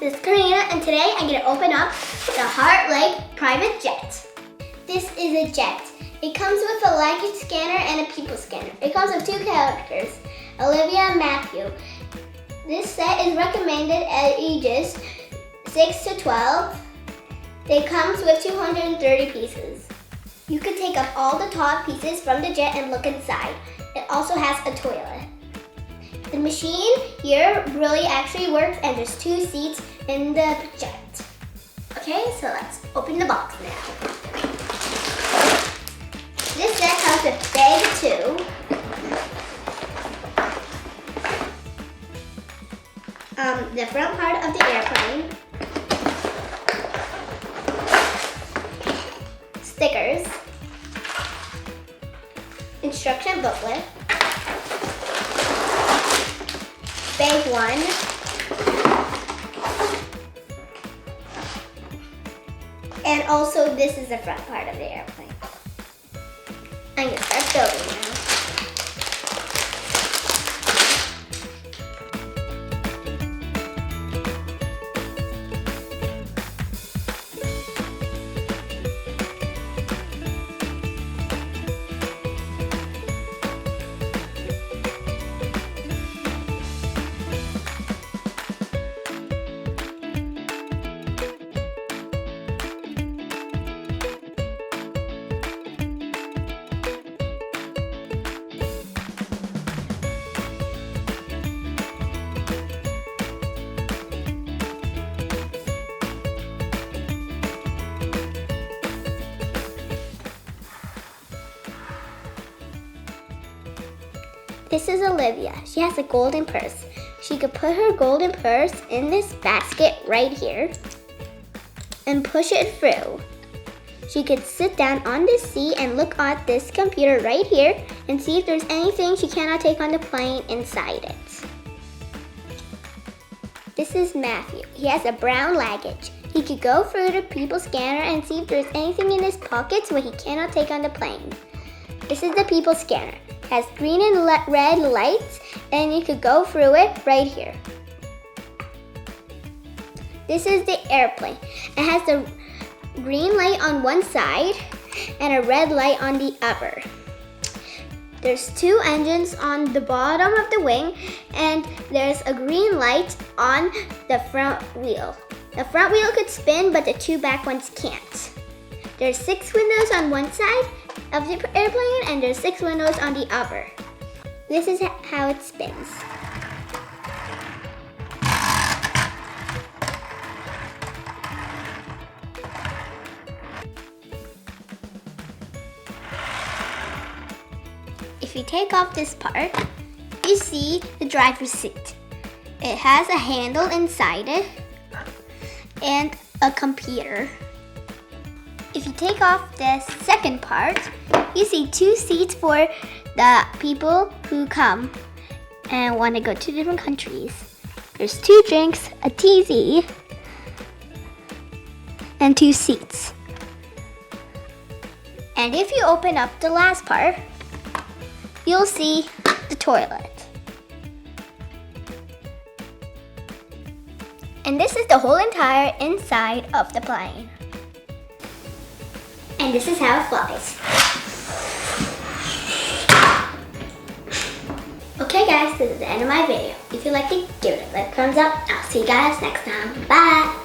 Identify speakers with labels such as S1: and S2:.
S1: this is Karina, and today I'm going to open up the Heartlake private jet. This is a jet. It comes with a luggage scanner and a people scanner. It comes with two characters, Olivia and Matthew. This set is recommended at ages 6 to 12. It comes with 230 pieces. You can take up all the top pieces from the jet and look inside. It also has a toilet. The machine here really actually works, and there's 2 seats in the jet. Okay, so let's open the box now. This set comes with bag 2. The front part of the airplane. Stickers. Instruction booklet. Bag 1. And also this is the front part of the airplane. I'm gonna start building now. This is Olivia. She has a golden purse. She could put her golden purse in this basket right here and push it through. She could sit down on this seat and look at this computer right here and see if there's anything she cannot take on the plane inside it. This is Matthew. He has a brown luggage. He could go through the people scanner and see if there's anything in his pockets what he cannot take on the plane. This is the people scanner. It has green and red lights, and you could go through it right here. This is the airplane. It has the green light on one side and a red light on the other. There's 2 engines on the bottom of the wing, and there's a green light on the front wheel. The front wheel could spin, but the 2 back ones can't. There's 6 windows on one side of the airplane, and there's 6 windows on the other. This is how it spins. If you take off this part, you see the driver's seat. It has a handle inside it and a computer. If you take off this second part, you see 2 seats for the people who come and want to go to different countries. There's 2 drinks, a TV, and 2 seats. And if you open up the last part, you'll see the toilet. And this is the whole entire inside of the plane. And this is how it flies. Okay guys, this is the end of my video. If you liked it, give it a thumbs up. I'll see you guys next time. Bye!